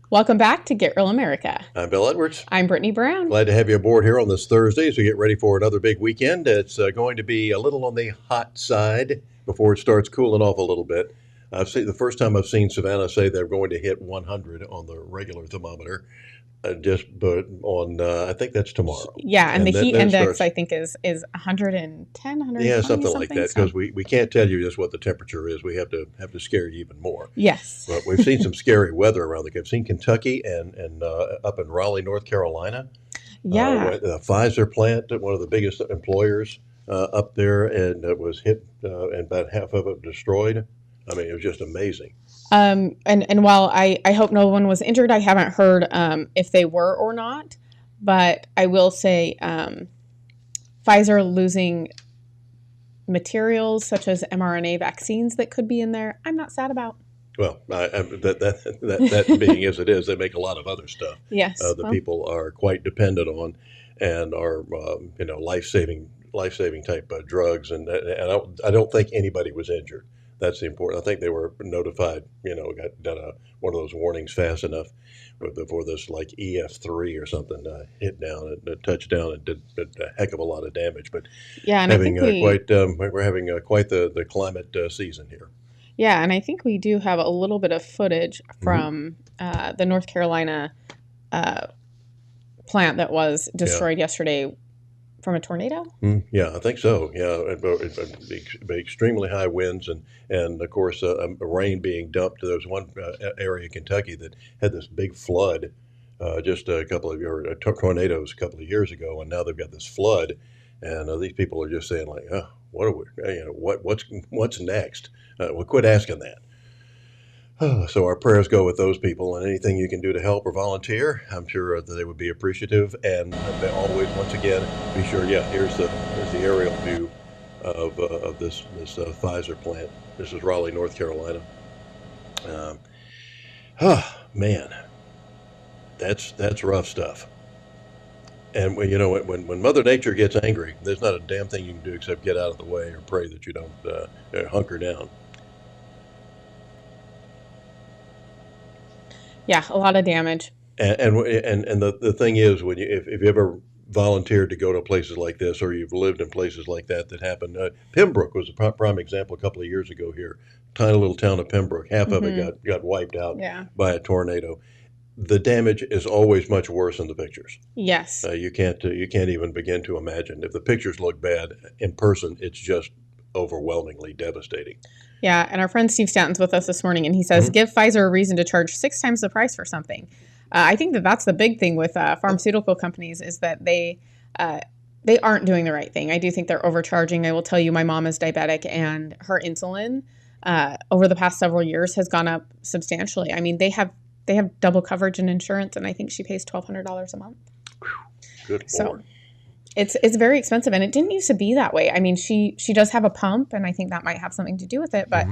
Welcome back to Get Real America. I'm Bill Edwards. I'm Brittany Brown. Glad to have you aboard here on this Thursday as we get ready for another big weekend. It's going to be a little on the hot side before it starts cooling off a little bit. I've seen the first time I've seen Savannah say they're going to hit 100 on the regular thermometer. But on I think that's tomorrow. Yeah, and the heat index I think is 110, 120, yeah, something like that. Because we can't tell you just what the temperature is. We have to scare you even more. Yes, but we've seen some scary weather around the. I've seen Kentucky and up in Raleigh, North Carolina. Yeah, the Pfizer plant, one of the biggest employers up there, and it was hit and about half of it destroyed. I mean, it was just amazing. And while I hope no one was injured, I haven't heard if they were or not. But I will say Pfizer losing materials such as mRNA vaccines that could be in there, I'm not sad about. Well, that being as it is, they make a lot of other stuff. Yes, people are quite dependent on and are life-saving type drugs, and I don't think anybody was injured. That's the important. I think they were notified. Got done one of those warnings fast enough before this, like EF3 or something, hit down and touched down and did a heck of a lot of damage. But yeah, and we're having quite the climate season here. Yeah, and I think we do have a little bit of footage from the North Carolina plant that was destroyed yesterday. From a tornado? Yeah, I think so. Yeah, it'd be extremely high winds and of course rain being dumped. There was one area in Kentucky that had this big flood just a couple of tornadoes a couple of years ago, and now they've got this flood, and these people are just saying like, oh, what are we? What's next? Well, quit asking that. So our prayers go with those people, and anything you can do to help or volunteer, I'm sure that they would be appreciative. And they always, once again, be sure. Yeah, here's the aerial view of this Pfizer plant. This is Raleigh, North Carolina. Man, that's rough stuff. And when Mother Nature gets angry, there's not a damn thing you can do except get out of the way or pray that you don't hunker down. Yeah, a lot of damage. And the thing is, when if you ever volunteered to go to places like this, or you've lived in places like that happened, Pembroke was a prime example a couple of years ago here. Tiny little town of Pembroke, half of it got wiped out by a tornado. The damage is always much worse in the pictures. Yes, you can't even begin to imagine. If the pictures look bad in person, it's just overwhelmingly devastating. Yeah, and our friend Steve Stanton's with us this morning, and he says, give Pfizer a reason to charge 6 times the price for something. I think that's the big thing with pharmaceutical companies is that they aren't doing the right thing. I do think they're overcharging. I will tell you, my mom is diabetic, and her insulin over the past several years has gone up substantially. I mean, they have double coverage in insurance, and I think she pays $1,200 a month. Good Lord. It's very expensive, and it didn't used to be that way. I mean, she does have a pump, and I think that might have something to do with it. But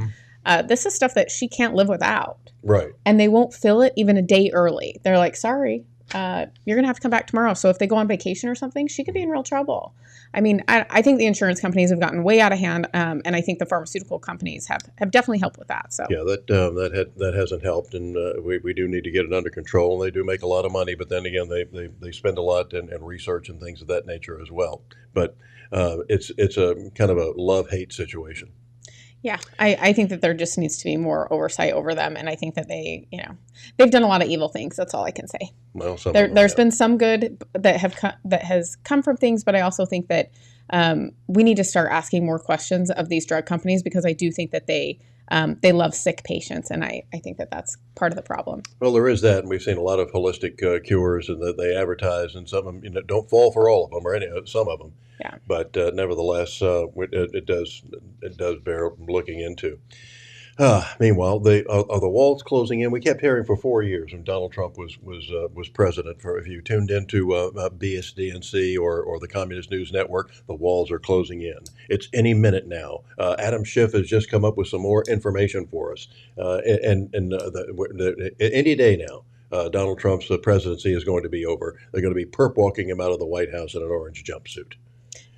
this is stuff that she can't live without. Right. And they won't fill it even a day early. They're like, sorry, you're going to have to come back tomorrow. So if they go on vacation or something, she could be in real trouble. I mean, I think the insurance companies have gotten way out of hand, and I think the pharmaceutical companies have definitely helped with that. So yeah, that hasn't helped, and we do need to get it under control. And they do make a lot of money, but then again, they spend a lot in research and things of that nature as well. But it's a kind of a love-hate situation. Yeah, I think that there just needs to be more oversight over them, and I think that they've done a lot of evil things. That's all I can say. Well, there's been some good that has come from things, but I also think that we need to start asking more questions of these drug companies, because I do think that they love sick patients, and I think that that's part of the problem. Well, there is that, and we've seen a lot of holistic cures, and that they advertise, and some of them don't fall for all of them, or some of them. Yeah. But nevertheless, it does bear looking into. Meanwhile, are the walls closing in? We kept hearing for 4 years when Donald Trump was president. For if you tuned into BSDNC or the Communist News Network, the walls are closing in. It's any minute now. Adam Schiff has just come up with some more information for us, any day now. Donald Trump's presidency is going to be over. They're going to be perp walking him out of the White House in an orange jumpsuit.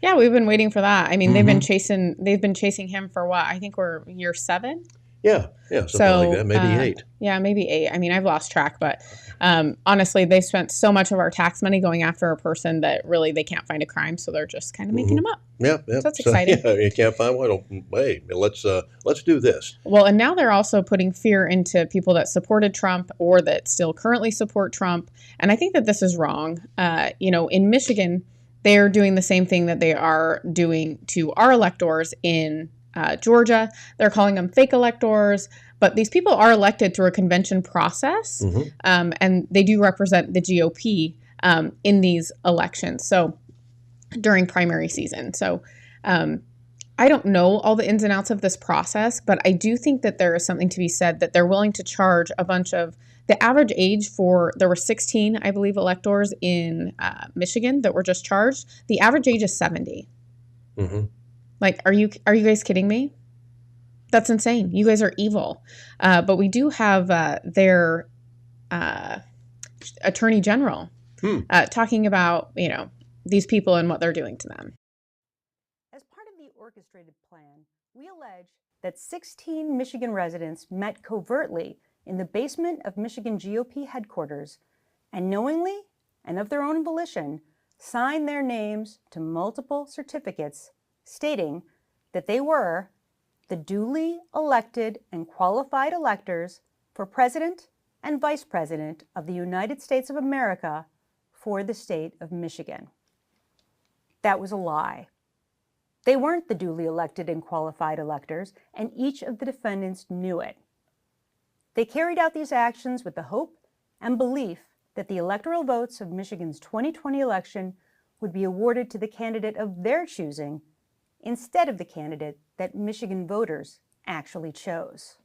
Yeah, we've been waiting for that. I mean, Mm-hmm. they've been chasing him for what? I think we're year 7. Yeah, something like that. Maybe 8. Yeah, maybe 8. I mean, I've lost track, but honestly, they spent so much of our tax money going after a person that really they can't find a crime, so they're just kind of making them up. Yeah. So that's exciting. Yeah, you can't find one. Hey, let's do this. Well, and now they're also putting fear into people that supported Trump or that still currently support Trump, and I think that this is wrong. In Michigan, they're doing the same thing that they are doing to our electors in Georgia. They're calling them fake electors, but these people are elected through a convention process, and they do represent the GOP in these elections. So during primary season. So I don't know all the ins and outs of this process, but I do think that there is something to be said that they're willing to charge a bunch of the average age there were 16, I believe, electors in Michigan that were just charged. The average age is 70. Mm-hmm. Like, are you guys kidding me? That's insane. You guys are evil. But we do have their attorney general talking about, these people and what they're doing to them. As part of the orchestrated plan, we allege that 16 Michigan residents met covertly in the basement of Michigan GOP headquarters and knowingly and of their own volition signed their names to multiple certificates stating that they were the duly elected and qualified electors for President and Vice President of the United States of America for the state of Michigan. That was a lie. They weren't the duly elected and qualified electors, and each of the defendants knew it. They carried out these actions with the hope and belief that the electoral votes of Michigan's 2020 election would be awarded to the candidate of their choosing instead of the candidate that Michigan voters actually chose.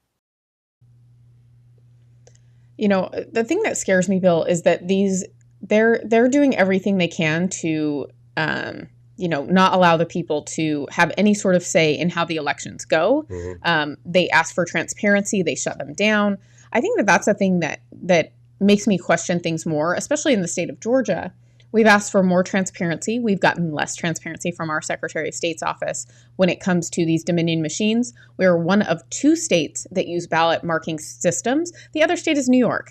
The thing that scares me, Bill, is that they're doing everything they can to not allow the people to have any sort of say in how the elections go. Mm-hmm. They ask for transparency. They shut them down. I think that that's a thing that makes me question things more, especially in the state of Georgia. We've asked for more transparency. We've gotten less transparency from our Secretary of State's office when it comes to these Dominion machines. We are one of 2 states that use ballot marking systems. The other state is New York.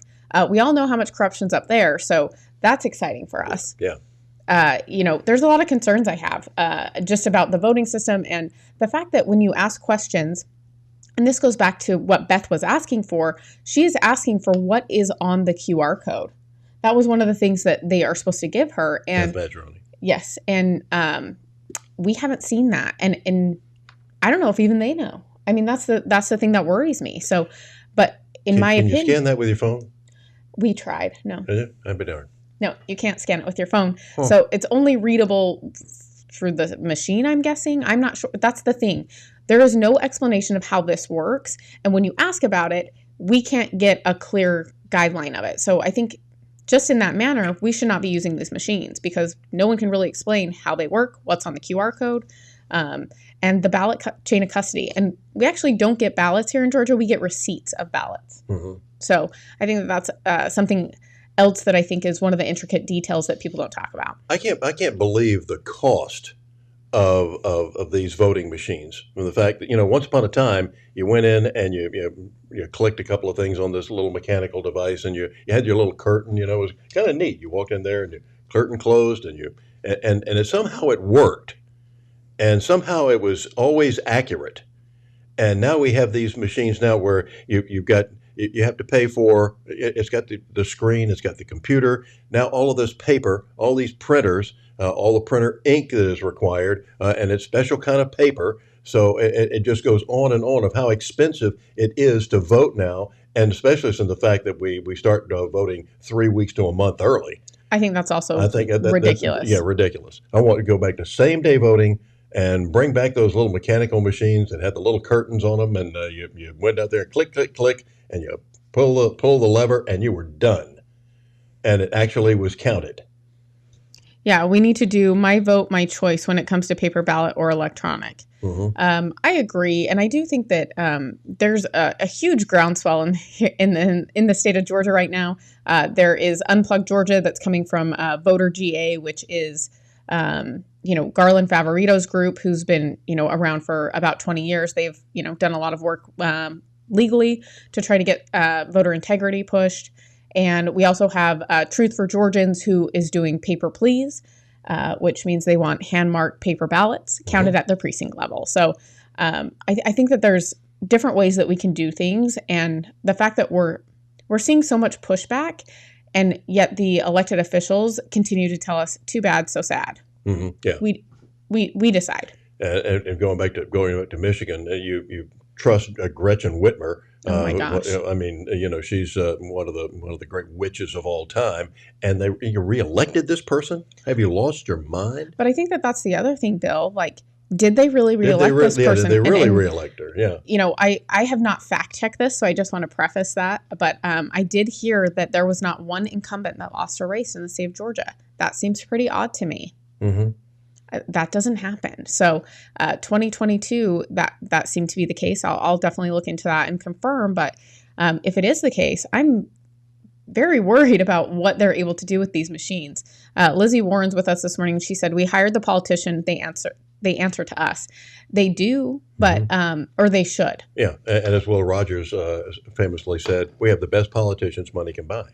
We all know how much corruption's up there, so that's exciting for us. Yeah. There's a lot of concerns I have just about the voting system and the fact that when you ask questions, and this goes back to what Beth was asking for, she is asking for what is on the QR code. That was one of the things that they are supposed to give her. And yes, and we haven't seen that. And I don't know if even they know. I mean, that's the thing that worries me. So, but in my opinion, can you scan that with your phone? We tried. No. I'd be darned. No, you can't scan it with your phone. Huh. So it's only readable through the machine, I'm guessing. I'm not sure. That's the thing. There is no explanation of how this works. And when you ask about it, we can't get a clear guideline of it. So I think just in that manner, we should not be using these machines because no one can really explain how they work, what's on the QR code, and the ballot chain of custody. And we actually don't get ballots here in Georgia. We get receipts of ballots. Mm-hmm. So I think that's something else that I think is one of the intricate details that people don't talk about. I can't believe the cost of these voting machines. From the fact that, once upon a time, you went in and you clicked a couple of things on this little mechanical device and you had your little curtain, it was kind of neat. You walked in there and your curtain closed and somehow it worked. And somehow it was always accurate. And now we have these machines now where you have to pay for, it's got the screen, it's got the computer, now all of this paper, all these printers, all the printer ink that is required, and it's special kind of paper. So it just goes on and on of how expensive it is to vote now, and especially since the fact that we start voting 3 weeks to a month early. I think that's also ridiculous. Ridiculous. I want to go back to same-day voting and bring back those little mechanical machines that had the little curtains on them, and you went out there, click, click, click, and you pull the lever, and you were done. And it actually was counted. Yeah, we need to do my vote, my choice when it comes to paper ballot or electronic. I agree, and I do think that there's a huge groundswell in the state of Georgia right now. There is Unplugged Georgia that's coming from Voter GA, which is Garland Favorito's group, who's been around for about 20 years. They've done a lot of work legally to try to get voter integrity pushed. And we also have Truth for Georgians, who is doing paper pleas, which means they want hand-marked paper ballots counted at the precinct level. So I think that there's different ways that we can do things. And the fact that we're seeing so much pushback, and yet the elected officials continue to tell us, too bad, so sad. Yeah. We decide. And going back to Michigan, you trust Gretchen Whitmer. Oh my gosh! I mean, she's one of the great witches of all time, and you reelected this person. Have you lost your mind? But I think that that's the other thing, Bill. Like, did they really reelect this person? Did they really reelect her? Yeah. I have not fact checked this, so I just want to preface that. But I did hear that there was not one incumbent that lost a race in the state of Georgia. That seems pretty odd to me. That doesn't happen. So 2022, that seemed to be the case. I'll definitely look into that and confirm. But if it is the case, I'm very worried about what they're able to do with these machines. Lizzie Warren's with us this morning. She said, we hired the politician. They answer to us. They do, but or they should. Yeah. And as Will Rogers famously said, we have the best politicians money can buy.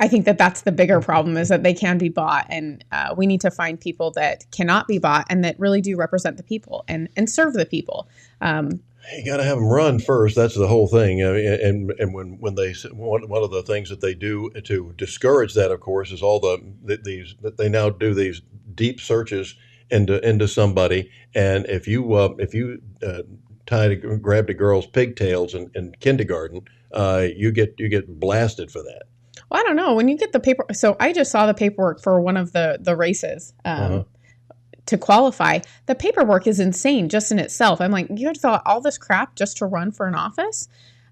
I think that that's the bigger problem, is that they can be bought, and we need to find people that cannot be bought and that really do represent the people and serve the people. You got to have them run first. That's the whole thing. And when they one of the things that they do to discourage that, of course, is all they now do these deep searches into somebody, and if you grabbed a girl's pigtails in kindergarten, you get blasted for that. Well, I don't know. When you get the paper, so I just saw the paperwork for one of the races to qualify. The paperwork is insane just in itself. I'm like, you have to fill out all this crap just to run for an office?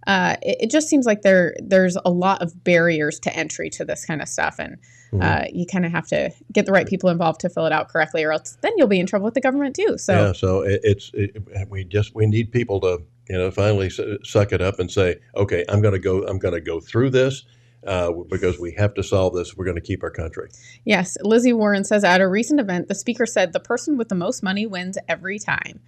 It just seems like there's a lot of barriers to entry to this kind of stuff, and you kind of have to get the right people involved to fill it out correctly, or else then you'll be in trouble with the government too. So yeah, so we need people to finally suck it up and say, okay, I'm going to go through this. Because we have to solve this. We're going to keep our country. Yes. Lizzie Warren says, at a recent event, the speaker said the person with the most money wins every time.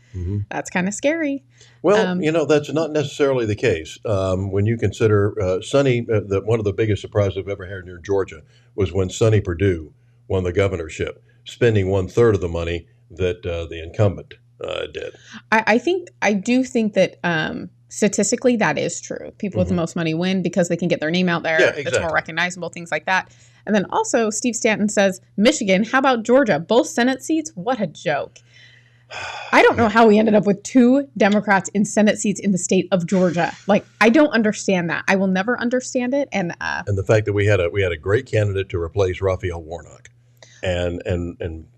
That's kind of scary. Well, that's not necessarily the case. When you consider Sonny, one of the biggest surprises I've ever had near Georgia was when Sonny Perdue won the governorship, spending 1/3 of the money that the incumbent did. I do think that statistically, that is true. People with the most money win because they can get their name out there. Yeah, exactly. It's more recognizable, things like that. And then also, Steve Stanton says, Michigan, how about Georgia? Both Senate seats? What a joke. I don't know how we ended up with 2 Democrats in Senate seats in the state of Georgia. Like, I don't understand that. I will never understand it. And the fact that we had a great candidate to replace Raphael Warnock. And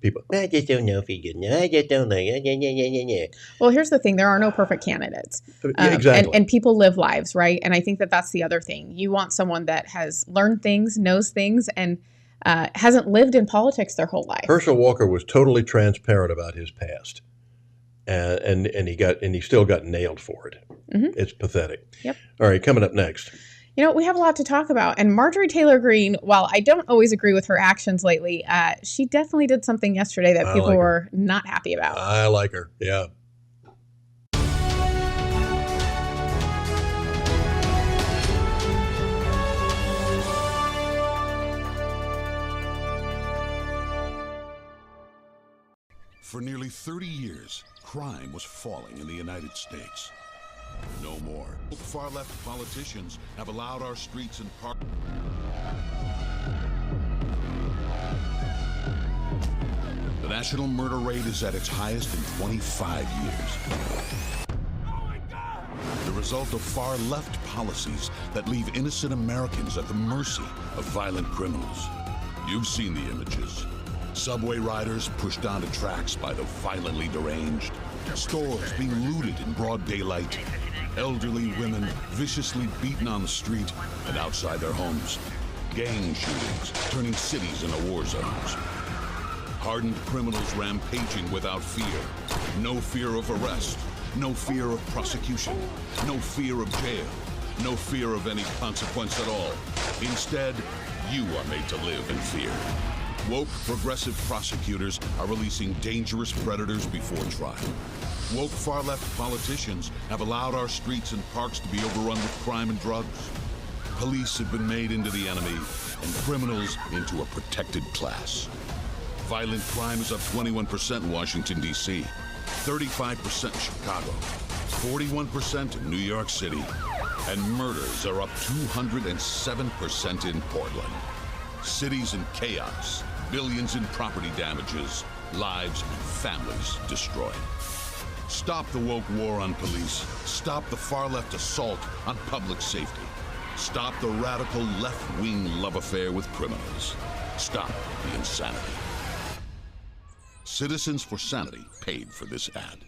people, I just don't know if he could. I just don't know. Well, here's the thing. There are no perfect candidates. Exactly. And people live lives, right? And I think that that's the other thing. You want someone that has learned things, knows things, and hasn't lived in politics their whole life. Herschel Walker was totally transparent about his past. And he still got nailed for it. It's pathetic. Yep. All right, coming up next. We have a lot to talk about. And Marjorie Taylor Greene, while I don't always agree with her actions lately, she definitely did something yesterday that people were not happy about. I like her, yeah. For nearly 30 years, crime was falling in the United States. No more. Far-left politicians have allowed our streets and parks. The national murder rate is at its highest in 25 years. Oh my God! The result of far-left policies that leave innocent Americans at the mercy of violent criminals. You've seen the images. Subway riders pushed onto tracks by the violently deranged. Stores being looted in broad daylight. Elderly women viciously beaten on the street and outside their homes. Gang shootings turning cities into war zones. Hardened criminals rampaging without fear. No fear of arrest. No fear of prosecution. No fear of jail. No fear of any consequence at all. Instead, you are made to live in fear. Woke progressive prosecutors are releasing dangerous predators before trial. Woke far-left politicians have allowed our streets and parks to be overrun with crime and drugs. Police have been made into the enemy and criminals into a protected class. Violent crime is up 21% in Washington, D.C., 35% in Chicago, 41% in New York City, and murders are up 207% in Portland. Cities in chaos, billions in property damages, lives and families destroyed. Stop the woke war on police. Stop the far-left assault on public safety. Stop the radical left-wing love affair with criminals. Stop the insanity. Citizens for Sanity paid for this ad.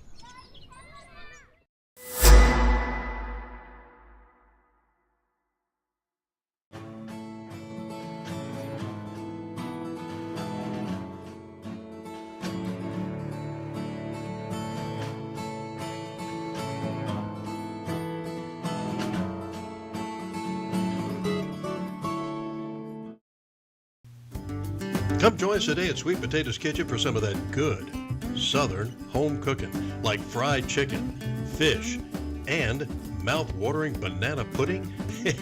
Come join us today at Sweet Potatoes Kitchen for some of that good Southern home cooking, like fried chicken, fish, and mouth-watering banana pudding.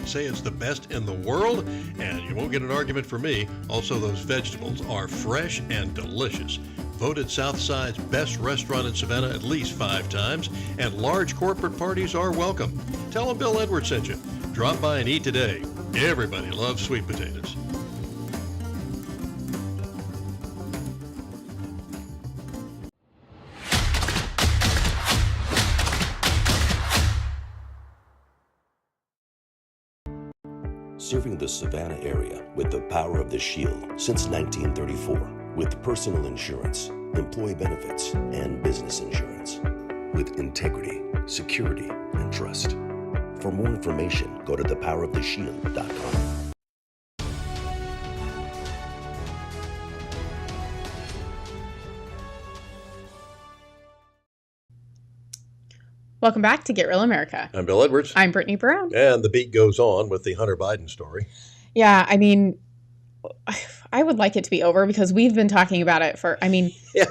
Say it's the best in the world, and you won't get an argument from me. Also, those vegetables are fresh and delicious. Voted Southside's best restaurant in Savannah at least 5 times, and large corporate parties are welcome. Tell them Bill Edwards sent you. Drop by and eat today. Everybody loves sweet potatoes. Serving the Savannah area with the power of the Shield since 1934, with personal insurance, employee benefits, and business insurance. With integrity, security, and trust. For more information, go to thepoweroftheshield.com. Welcome back to Get Real America. I'm Bill Edwards. I'm Brittany Brown. And the beat goes on with the Hunter Biden story. Yeah, I mean, I would like it to be over because we've been talking about it for, Yeah.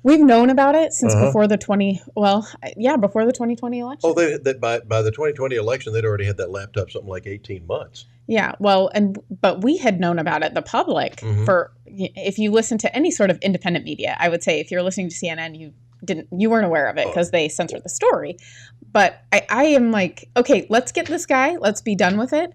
We've known about it since before the 2020 election. Oh, by the 2020 election, they'd already had that laptop something like 18 months. Yeah, well, but we had known about it, the public, for, if you listen to any sort of independent media, I would say if you're listening to CNN, you weren't aware of it because they censored the story. But I am like, okay, let's get this guy. Let's be done with it.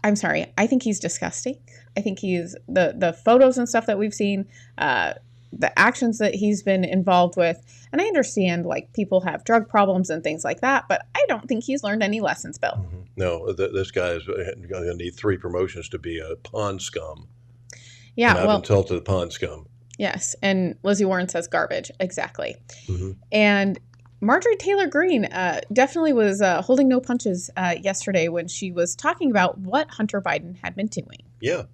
I'm sorry. I think he's disgusting. I think he's the photos and stuff that we've seen, the actions that he's been involved with. And I understand like people have drug problems and things like that, but I don't think he's learned any lessons, Bill. Mm-hmm. No, this guy is going to need 3 promotions to be a pond scum. Yeah, and I've been told to the pond scum. Yes, and Lizzie Warren says garbage. Exactly. Mm-hmm. And Marjorie Taylor Greene definitely was holding no punches yesterday when she was talking about what Hunter Biden had been doing. Yeah.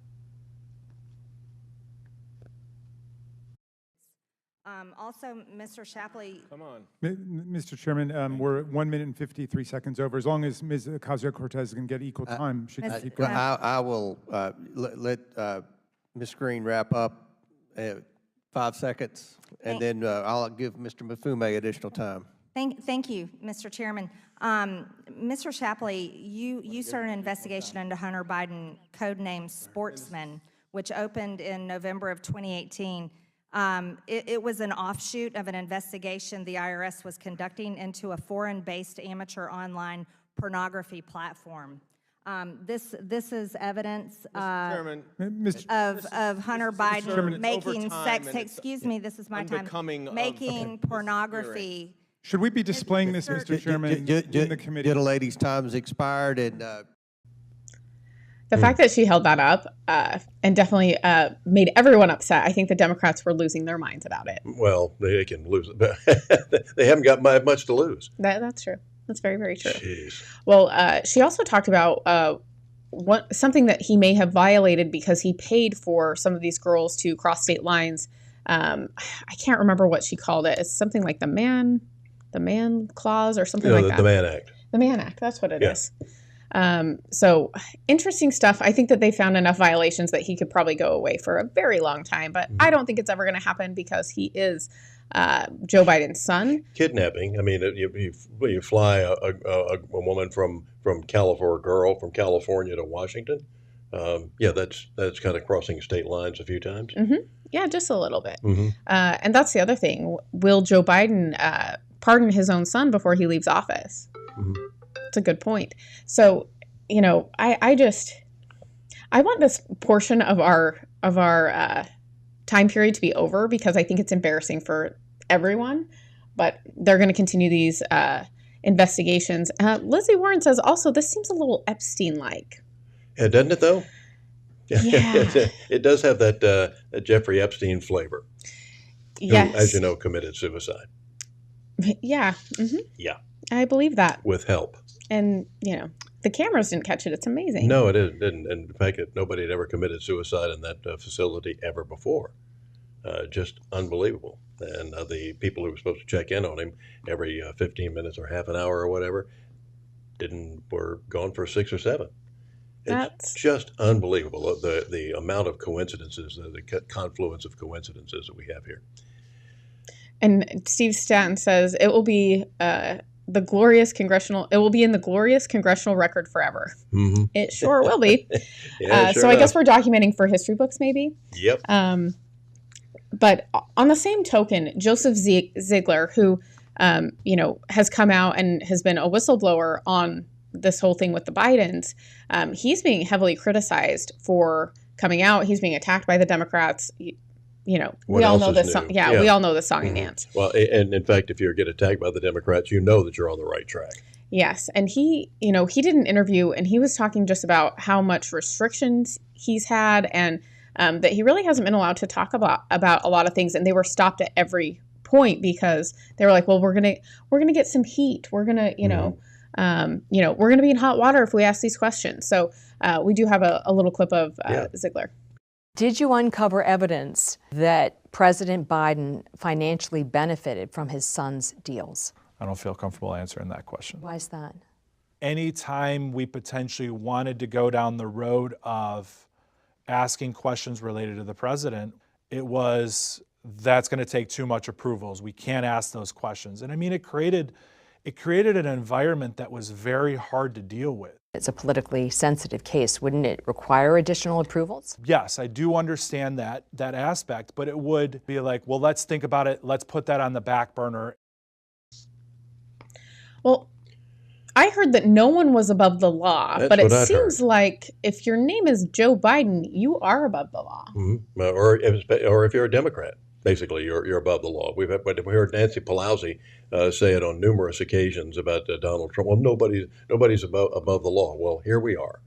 Also, Mr. Shapley. Come on. Mr. Chairman, we're 1 minute and 53 seconds over. As long as Ms. Ocasio-Cortez can get equal time, she can keep going. I will let Ms. Greene wrap up 5 seconds, and then I'll give Mr. Mafume additional time. Thank you, Mr. Chairman. Mr. Shapley, you started an investigation into Hunter Biden, codenamed Sportsman, which opened in November of 2018. It was an offshoot of an investigation the IRS was conducting into a foreign-based amateur online pornography platform. This is evidence of Hunter Biden making sex. Excuse me, this is my time. Making pornography. Should we be displaying this, Mr. Chairman, in the committee? Gentle lady's time's expired, and The fact that she held that up and definitely made everyone upset. I think the Democrats were losing their minds about it. Well, they can lose it, but they haven't got much to lose. That's true. That's very, very true. Jeez. Well, she also talked about something that he may have violated because he paid for some of these girls to cross state lines. I can't remember what she called it. It's something like the man clause or something like that. The Mann Act. The Mann Act. That's what it is. So interesting stuff. I think that they found enough violations that he could probably go away for a very long time, but I don't think it's ever going to happen because he is Joe Biden's son. Kidnapping. I mean, you fly a woman from California, or a girl from California to Washington. That's kind of crossing state lines a few times. Yeah, just a little bit. And that's the other thing. Will Joe Biden pardon his own son before he leaves office? It's a good point. So, I want this portion of our time period to be over because I think it's embarrassing for everyone. But they're going to continue these investigations. Lizzie Warren says also this seems a little Epstein-like. Yeah, doesn't it though? Yeah. It does have that Jeffrey Epstein flavor. Yes. Who, as you know, committed suicide. Yeah. Yeah. I believe that. With help. And, the cameras didn't catch it. It's amazing. No, it didn't. And in fact, nobody had ever committed suicide in that facility ever before. Just unbelievable. And the people who were supposed to check in on him every 15 minutes or half an hour or whatever were gone for 6 or 7. It's just unbelievable, the amount of coincidences, the confluence of coincidences that we have here. And Steve Stanton says it will be in the glorious congressional record forever. It sure will be. Yeah, sure so I guess we're documenting for history books, maybe. Yep. But on the same token, Joseph Ziegler, who has come out and has been a whistleblower on this whole thing with the Bidens, he's being heavily criticized for coming out. He's being attacked by the Democrats. We all know this song. Yeah, we all know the song and dance. Well, and in fact, if you get attacked by the Democrats, you know that you're on the right track. Yes, and he did an interview and he was talking just about how much restrictions he's had and that he really hasn't been allowed to talk about a lot of things, and they were stopped at every point because they were like, well, we're gonna get some heat. We're gonna we're gonna be in hot water if we ask these questions. So we do have a little clip of Ziegler. Did you uncover evidence that President Biden financially benefited from his son's deals? I don't feel comfortable answering that question. Why is that? Anytime we potentially wanted to go down the road of asking questions related to the president, that's going to take too much approvals. We can't ask those questions. And I mean, it created an environment that was very hard to deal with. It's a politically sensitive case. Wouldn't it require additional approvals? Yes, I do understand that aspect, but it would be like, well, let's think about it. Let's put that on the back burner. Well, I heard that no one was above the law, but it seems like if your name is Joe Biden, you are above the law. Mm-hmm. Or if you're a Democrat, basically you're above the law. We heard Nancy Pelosi say it on numerous occasions about Donald Trump. Well, nobody's above the law. Well, here we are,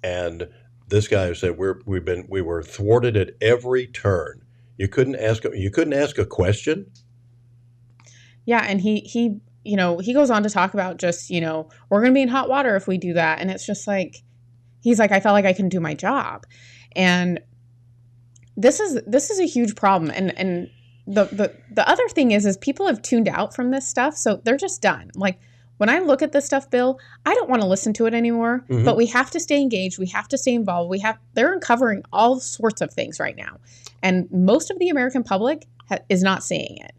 and this guy said we were thwarted at every turn. You couldn't ask a question. Yeah, and he goes on to talk about just, we're going to be in hot water if we do that. And it's just like, he's like, I felt like I couldn't do my job. And this is a huge problem. And the other thing is people have tuned out from this stuff. So they're just done. Like when I look at this stuff, Bill, I don't want to listen to it anymore, but we have to stay engaged. We have to stay involved. They're uncovering all sorts of things right now. And most of the American public is not seeing it.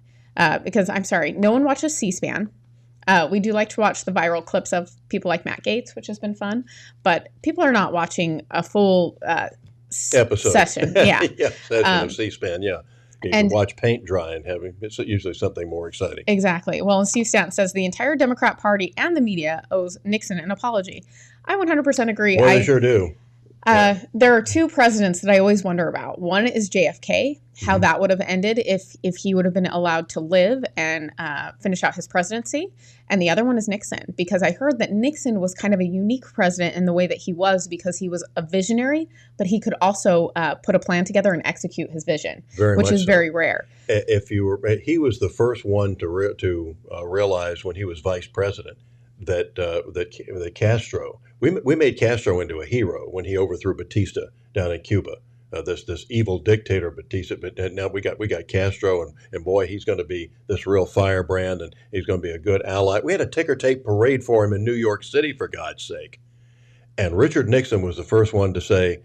Because I'm sorry, no one watches C-SPAN. We do like to watch the viral clips of people like Matt Gaetz, which has been fun, but people are not watching a full episode session. Yeah, session of C-SPAN. Yeah, you can watch paint dry and it's usually something more exciting. Exactly. Well, and Steve Stanton says the entire Democrat Party and the media owes Nixon an apology. I 100% agree. Well, they sure do. There are two presidents that I always wonder about. One is JFK, how that would have ended if he would have been allowed to live and finish out his presidency. And the other one is Nixon, because I heard that Nixon was kind of a unique president in the way that he was, because he was a visionary, but he could also put a plan together and execute his vision, which is very rare. He was the first one to realize when he was vice president that Castro, we made Castro into a hero when he overthrew Batista down in Cuba. This evil dictator Batista, but now we got Castro, and boy, he's going to be this real firebrand, and he's going to be a good ally. We had a ticker tape parade for him in New York City, for God's sake. And Richard Nixon was the first one to say,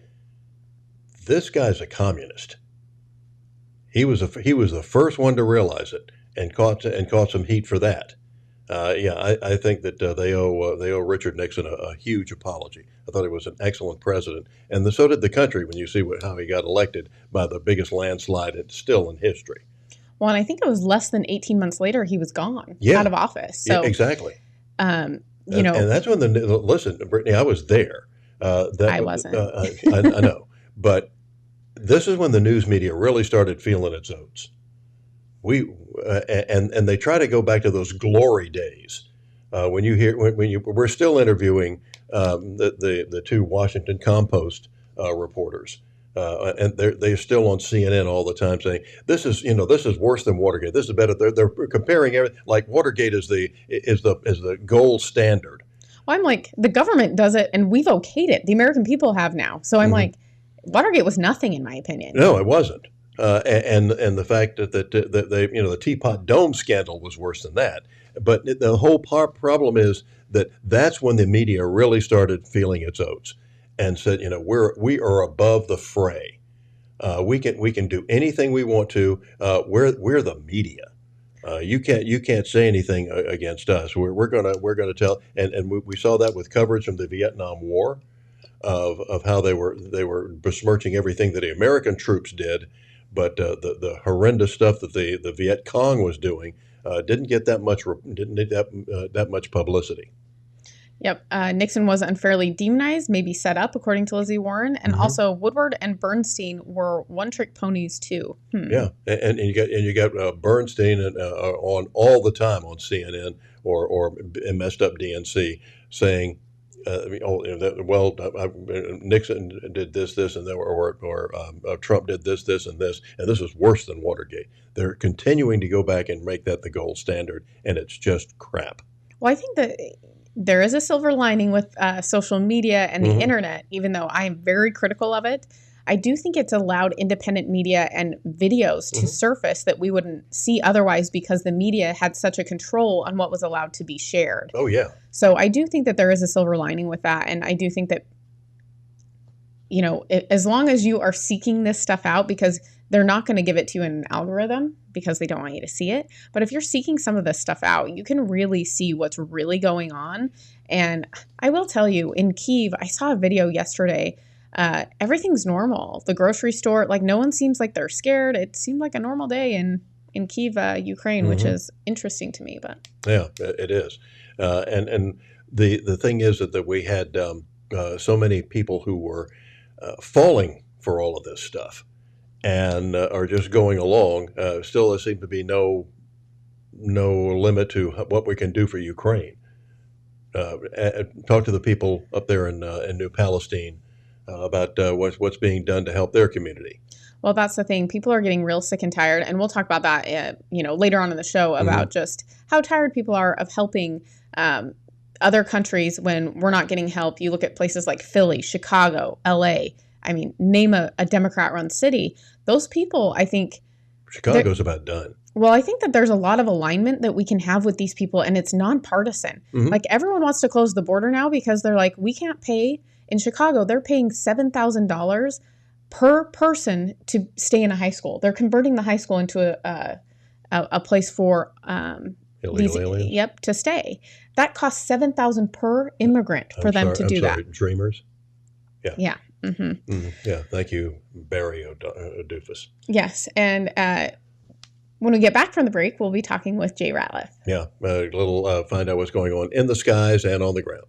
"This guy's a communist." He was the first one to realize it, and caught some heat for that. I think that they owe Richard Nixon a huge apology. I thought he was an excellent president, and so did the country when you see how he got elected by the biggest landslide still in history. Well, and I think it was less than 18 months later he was gone out of office. So exactly. And that's when listen, Brittany, I was there. I wasn't. I know, but this is when the news media really started feeling its oats. And they try to go back to those glory days. We're still interviewing the two Washington Compost reporters, and they're still on CNN all the time saying this is worse than Watergate. This is better. They're comparing everything, like Watergate is the gold standard. Well, I'm like, the government does it, and we've okayed it. The American people have now. So I'm like, Watergate was nothing, in my opinion. No, it wasn't. And the fact that the Teapot Dome scandal was worse than that. But the whole problem is that's when the media really started feeling its oats and said, we are above the fray. We can do anything we want to. We're the media. You can't say anything against us. We're gonna tell. And we saw that with coverage from the Vietnam War, of how they were besmirching everything that the American troops did. But the horrendous stuff that the Viet Cong was doing didn't get that much publicity. Yep. Nixon was unfairly demonized, maybe set up, according to Lizzie Warren, and also Woodward and Bernstein were one-trick ponies too. Yeah, and you got Bernstein on all the time on CNN or messed up DNC saying, Nixon did this, and Trump did this, and this is worse than Watergate. They're continuing to go back and make that the gold standard, and it's just crap. Well, I think that there is a silver lining with social media and the internet, even though I am very critical of it. I do think it's allowed independent media and videos to surface that we wouldn't see otherwise, because the media had such a control on what was allowed to be shared. Oh, yeah. So I do think that there is a silver lining with that. And I do think that, as long as you are seeking this stuff out, because they're not going to give it to you in an algorithm because they don't want you to see it. But if you're seeking some of this stuff out, you can really see what's really going on. And I will tell you, in Kyiv, I saw a video yesterday. Everything's normal. The grocery store, no one seems like they're scared. It seemed like a normal day in Kyiv, Ukraine, which is interesting to me. But yeah, it is. And the thing is that we had so many people who were falling for all of this stuff and are just going along. Still, there seems to be no limit to what we can do for Ukraine. Talk to the people up there in New Palestine about what's being done to help their community. Well, that's the thing. People are getting real sick and tired, and we'll talk about that, later on in the show about just how tired people are of helping other countries when we're not getting help. You look at places like Philly, Chicago, LA. I mean, name a Democrat-run city. Those people, I think, Chicago's about done. Well, I think that there's a lot of alignment that we can have with these people, and it's nonpartisan. Like, everyone wants to close the border now because they're like, we can't pay. In Chicago, they're paying $7,000 per person to stay in a high school. They're converting the high school into a place for illegal aliens. Yep, to stay. That costs $7,000 per immigrant for them to do that. Dreamers. Yeah. Yeah. Yeah. Thank you, Barry Doofus. Yes, and when we get back from the break, we'll be talking with Jay Ratliff. Yeah, a little find out what's going on in the skies and on the ground.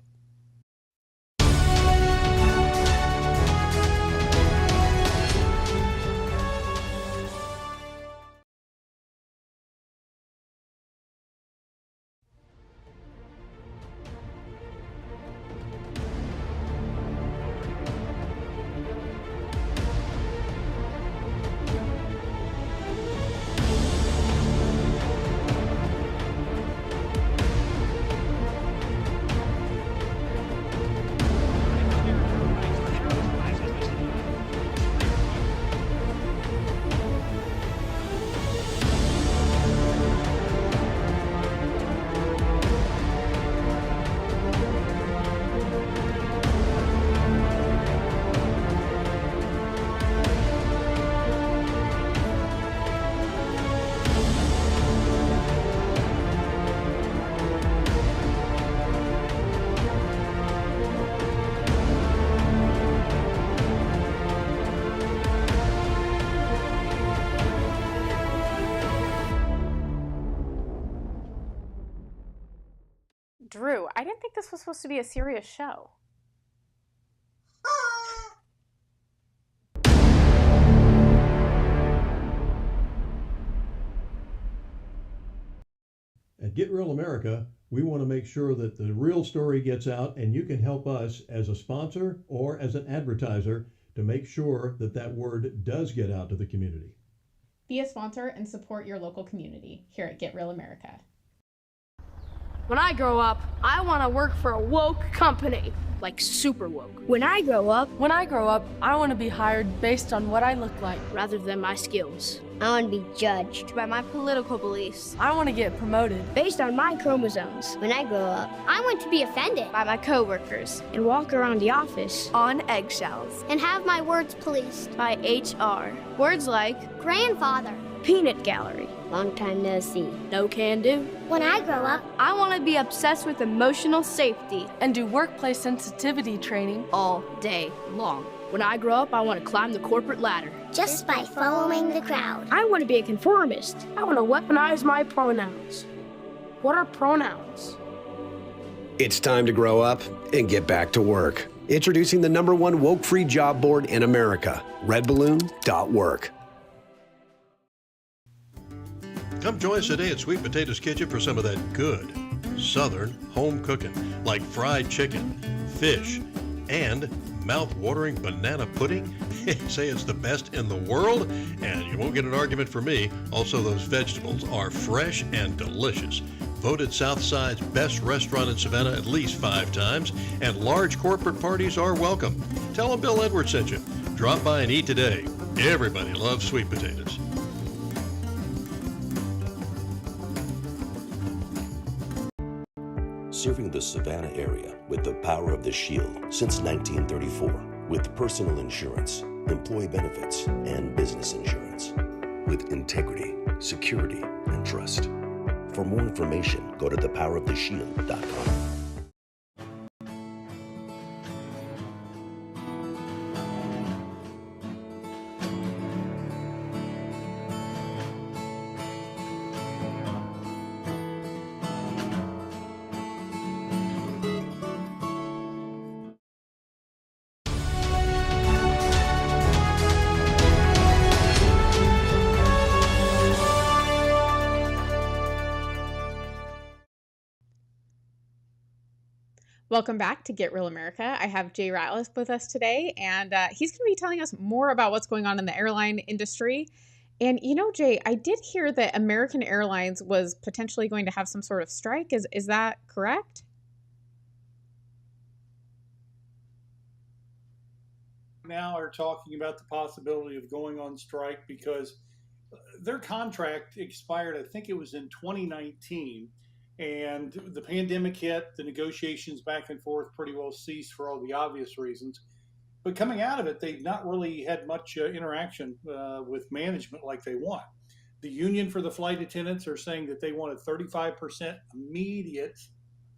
Drew, I didn't think this was supposed to be a serious show. At Get Real America, we want to make sure that the real story gets out, and you can help us as a sponsor or as an advertiser to make sure that that word does get out to the community. Be a sponsor and support your local community here at Get Real America. When I grow up, I want to work for a woke company, like super woke. When I grow up, I want to be hired based on what I look like rather than my skills. I want to be judged by my political beliefs. I want to get promoted based on my chromosomes. When I grow up, I want to be offended by my coworkers and walk around the office on eggshells and have my words policed by HR. Words like grandfather, peanut gallery, long time no see, no can do. When I grow up, I want to be obsessed with emotional safety and do workplace sensitivity training all day long. When I grow up, I want to climb the corporate ladder just by following the crowd. I want to be a conformist. I want to weaponize my pronouns. What are pronouns? It's time to grow up and get back to work. Introducing the #1 woke-free job board in America, redballoon.work. Come join us today at Sweet Potato's Kitchen for some of that good Southern home cooking, like fried chicken, fish, and mouth-watering banana pudding. Say it's the best in the world, and you won't get an argument from me. Also, those vegetables are fresh and delicious. Voted Southside's best restaurant in Savannah at least 5 times, and large corporate parties are welcome. Tell them Bill Edwards sent you. Drop by and eat today. Everybody loves sweet potatoes. Serving the Savannah area with the power of the Shield since 1934, with personal insurance, employee benefits, and business insurance, with integrity, security, and trust. For more information, go to thepoweroftheshield.com. Welcome back to Get Real America. I have Jay Ratliff with us today, and he's going to be telling us more about what's going on in the airline industry. And you know, Jay, I did hear that American Airlines was potentially going to have some sort of strike. Is that correct? Now are talking about the possibility of going on strike because their contract expired, I think it was in 2019. And the pandemic hit, the negotiations back and forth pretty well ceased for all the obvious reasons. But coming out of it, they've not really had much interaction with management like they want. The union for the flight attendants are saying that they want a 35% immediate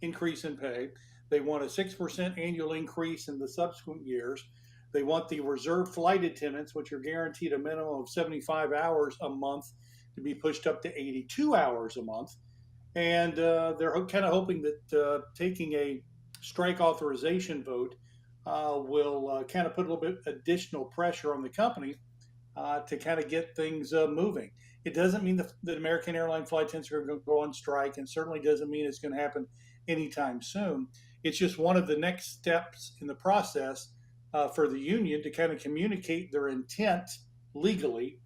increase in pay. They want a 6% annual increase in the subsequent years. They want the reserve flight attendants, which are guaranteed a minimum of 75 hours a month, to be pushed up to 82 hours a month. And they're kind of hoping that taking a strike authorization vote will kind of put a little bit additional pressure on the company to kind of get things moving. It doesn't mean that American airline flight attendants are going to go on strike, and certainly doesn't mean it's going to happen anytime soon. It's just one of the next steps in the process for the union to kind of communicate their intent legally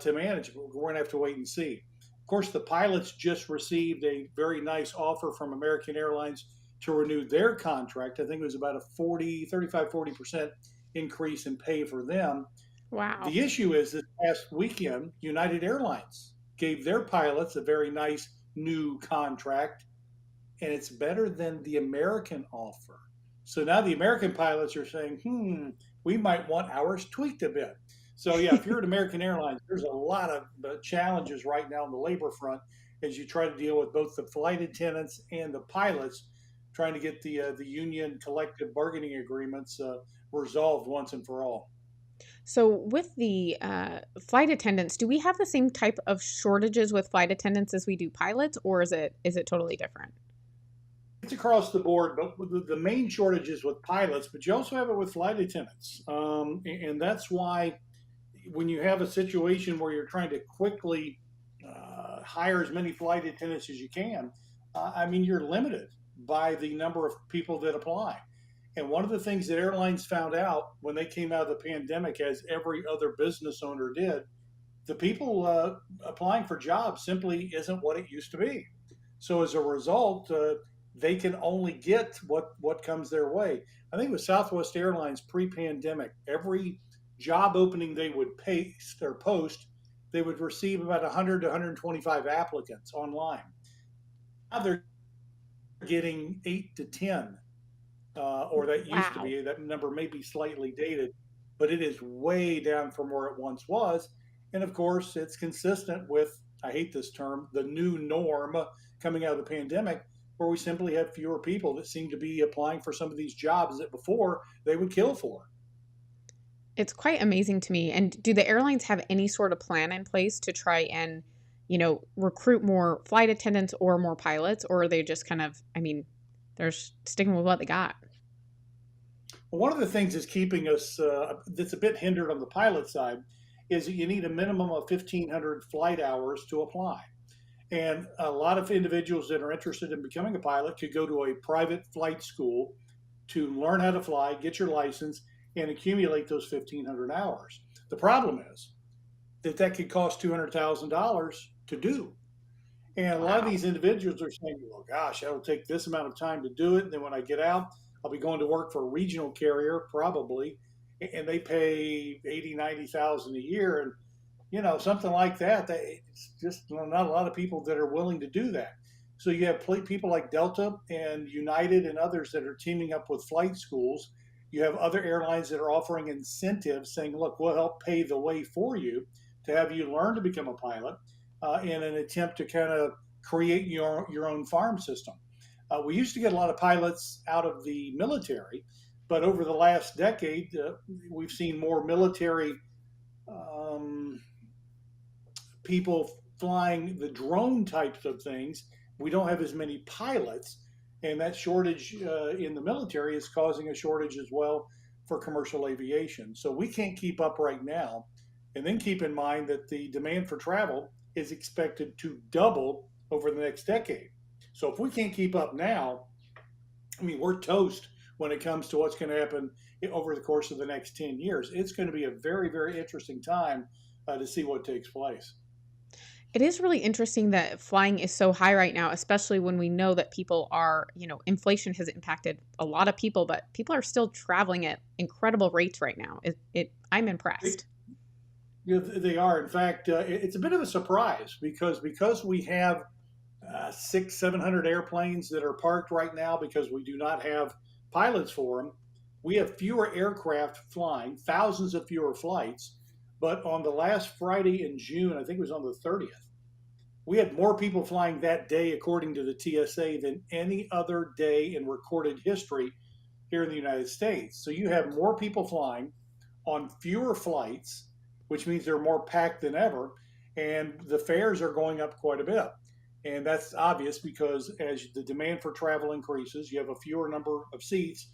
to management. We're going to have to wait and see. Of course, the pilots just received a very nice offer from American Airlines to renew their contract. I think it was about a 40% increase in pay for them. Wow. The issue is this past weekend, United Airlines gave their pilots a very nice new contract, and it's better than the American offer. So now the American pilots are saying, we might want ours tweaked a bit. So yeah, if you're at American Airlines, there's a lot of challenges right now on the labor front as you try to deal with both the flight attendants and the pilots, trying to get the union collective bargaining agreements resolved once and for all. So with the flight attendants, do we have the same type of shortages with flight attendants as we do pilots, or is it totally different? It's across the board, but the main shortage is with pilots, but you also have it with flight attendants. And that's why when you have a situation where you're trying to quickly hire as many flight attendants as you can, I mean, you're limited by the number of people that apply. And one of the things that airlines found out when they came out of the pandemic, as every other business owner did, the people applying for jobs simply isn't what it used to be. So as a result, they can only get what comes their way. I think with Southwest Airlines pre-pandemic, every job opening they would paste or post, they would receive about 100 to 125 applicants online. Now they're getting 8 to 10, or that used to Wow. be. That number may be slightly dated, but it is way down from where it once was. And of course, it's consistent with, I hate this term, the new norm coming out of the pandemic, where we simply have fewer people that seem to be applying for some of these jobs that before they would kill for. It's quite amazing to me. And do the airlines have any sort of plan in place to try and, recruit more flight attendants or more pilots? Or are they just kind of, they're sticking with what they got? Well, one of the things that's keeping us, that's a bit hindered on the pilot side, is that you need a minimum of 1,500 flight hours to apply. And a lot of individuals that are interested in becoming a pilot could go to a private flight school to learn how to fly, get your license, and accumulate those 1,500 hours. The problem is that could cost $200,000 to do. And a lot of these individuals are saying, well, gosh, that'll take this amount of time to do it. And then when I get out, I'll be going to work for a regional carrier, probably, and they pay 80, 90,000 a year. And, something like that, it's just not a lot of people that are willing to do that. So you have people like Delta and United and others that are teaming up with flight schools. You have other airlines that are offering incentives saying, look, we'll help pay the way for you to have you learn to become a pilot in an attempt to kind of create your own farm system. We used to get a lot of pilots out of the military, but over the last decade, we've seen more military people flying the drone types of things. We don't have as many pilots, and that shortage in the military is causing a shortage as well for commercial aviation. So we can't keep up right now. And then keep in mind that the demand for travel is expected to double over the next decade. So if we can't keep up now, we're toast when it comes to what's going to happen over the course of the next 10 years. It's going to be a very, very interesting time to see what takes place. It is really interesting that flying is so high right now, especially when we know that people are, inflation has impacted a lot of people, but people are still traveling at incredible rates right now. I'm impressed. They are. In fact, it's a bit of a surprise because we have 600-700 airplanes that are parked right now because we do not have pilots for them. We have fewer aircraft flying, thousands of fewer flights. But on the last Friday in June, I think it was on the 30th, we had more people flying that day, according to the TSA, than any other day in recorded history here in the United States. So you have more people flying on fewer flights, which means they're more packed than ever, and the fares are going up quite a bit. And that's obvious because as the demand for travel increases, you have a fewer number of seats.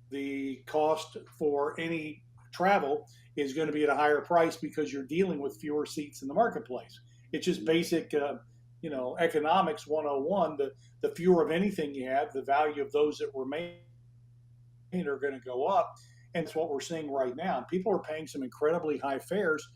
The cost for any travel is going to be at a higher price because you're dealing with fewer seats in the marketplace. It's just basic, economics 101. The fewer of anything you have, the value of those that remain are going to go up. And it's what we're seeing right now. People are paying some incredibly high fares.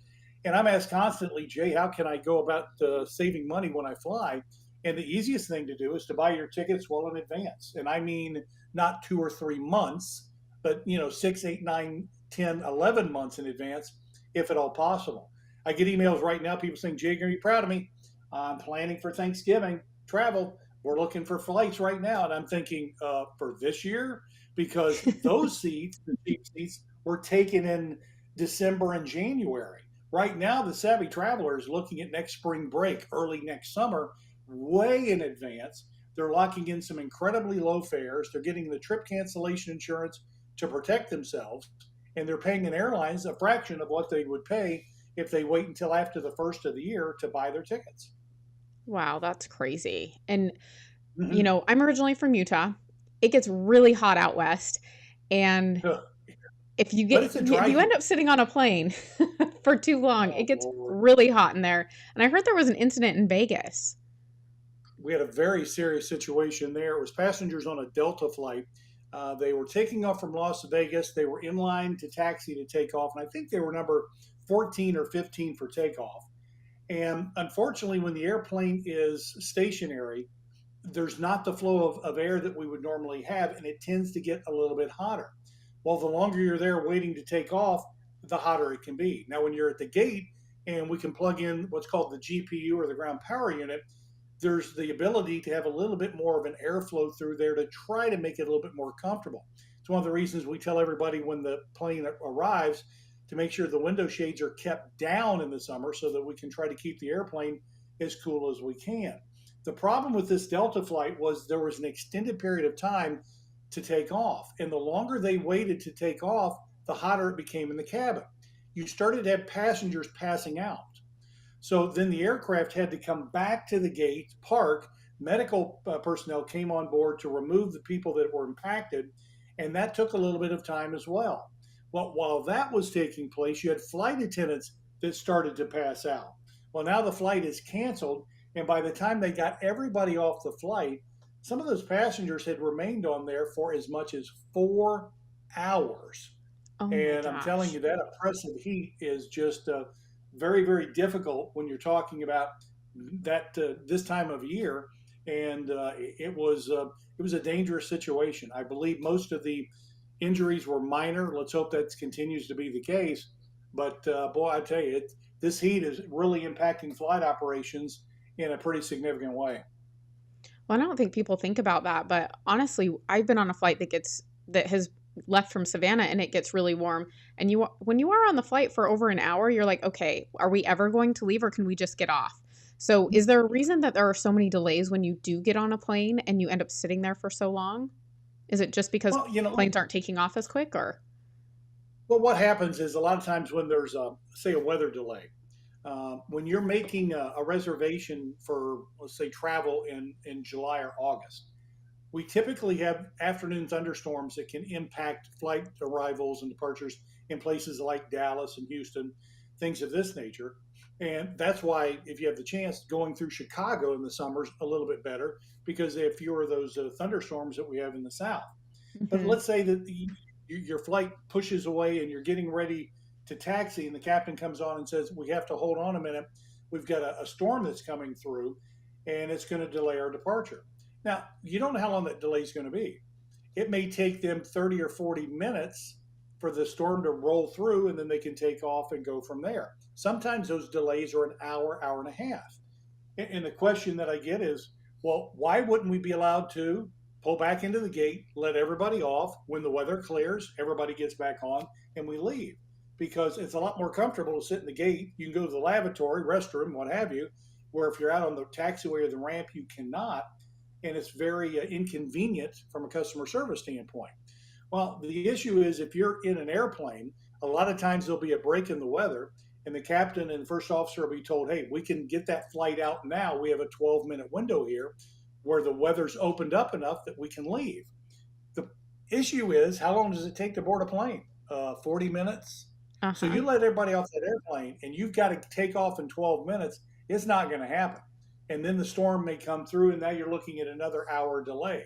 And I'm asked constantly, Jay, how can I go about saving money when I fly? And the easiest thing to do is to buy your tickets well in advance. And I mean, not 2 or 3 months, but 6, 8, 9, 10, 11 months in advance, if at all possible. I get emails right now, people saying, Jay, are you proud of me? I'm planning for Thanksgiving travel. We're looking for flights right now. And I'm thinking, for this year? Because those seats, the cheap seats, were taken in December and January. Right now, the savvy traveler is looking at next spring break, early next summer, way in advance. They're locking in some incredibly low fares. They're getting the trip cancellation insurance to protect themselves, and they're paying an airlines a fraction of what they would pay if they wait until after the first of the year to buy their tickets. Wow, that's crazy. And, I'm originally from Utah, it gets really hot out west, and if you But it's a dry if you end up sitting on a plane for too long, it gets really hot in there. And I heard there was an incident in Vegas. We had a very serious situation there. It was passengers on a Delta flight. They were taking off from Las Vegas. They were in line to taxi to take off, and I think they were number 14 or 15 for takeoff. And unfortunately, when the airplane is stationary, there's not the flow of air that we would normally have, and it tends to get a little bit hotter. Well, the longer you're there waiting to take off, the hotter it can be. Now, when you're at the gate and we can plug in what's called the GPU or the ground power unit, there's the ability to have a little bit more of an airflow through there to try to make it a little bit more comfortable. It's one of the reasons we tell everybody when the plane arrives to make sure the window shades are kept down in the summer so that we can try to keep the airplane as cool as we can. The problem with this Delta flight was there was an extended period of time to take off. And the longer they waited to take off, the hotter it became in the cabin. You started to have passengers passing out. So then the aircraft had to come back to the gate, park. Medical personnel came on board to remove the people that were impacted, and that took a little bit of time as well. Well, while that was taking place, you had flight attendants that started to pass out. Well, now the flight is canceled, and by the time they got everybody off the flight, some of those passengers had remained on there for as much as 4 hours. Oh and I'm telling you, that oppressive heat is just very, very difficult when you're talking about that this time of year. And it was a dangerous situation. I believe most of the injuries were minor. Let's hope that continues to be the case. But boy, I tell you, this heat is really impacting flight operations in a pretty significant way. Well, I don't think people think about that, but honestly, I've been on a flight that has left from Savannah, and it gets really warm. And when you are on the flight for over an hour, you're like, okay, are we ever going to leave, or can we just get off? So is there a reason that there are so many delays when you do get on a plane and you end up sitting there for so long? Is it just because planes aren't taking off as quick, or? Well, what happens is a lot of times when there's say a weather delay, when you're making a reservation for, let's say, travel in July or August, we typically have afternoon thunderstorms that can impact flight arrivals and departures in places like Dallas and Houston, things of this nature. And that's why, if you have the chance, going through Chicago in the summer is a little bit better because they have fewer of those thunderstorms that we have in the South. Mm-hmm. But let's say that your flight pushes away and you're getting ready to taxi, and the captain comes on and says, we have to hold on a minute. We've got a storm that's coming through, and it's going to delay our departure. Now, you don't know how long that delay is going to be. It may take them 30 or 40 minutes for the storm to roll through, and then they can take off and go from there. Sometimes those delays are an hour, hour and a half. And the question that I get is, well, why wouldn't we be allowed to pull back into the gate, let everybody off? When the weather clears, everybody gets back on, and we leave. Because it's a lot more comfortable to sit in the gate. You can go to the lavatory, restroom, what have you, where if you're out on the taxiway or the ramp, you cannot. And it's very inconvenient from a customer service standpoint. Well, the issue is if you're in an airplane, a lot of times there'll be a break in the weather, and the captain and first officer will be told, hey, we can get that flight out now. We have a 12-minute window here where the weather's opened up enough that we can leave. The issue is, how long does it take to board a plane? 40 minutes? Uh-huh. So you let everybody off that airplane, and you've got to take off in 12 minutes. It's not going to happen. And then the storm may come through, and now you're looking at another hour delay.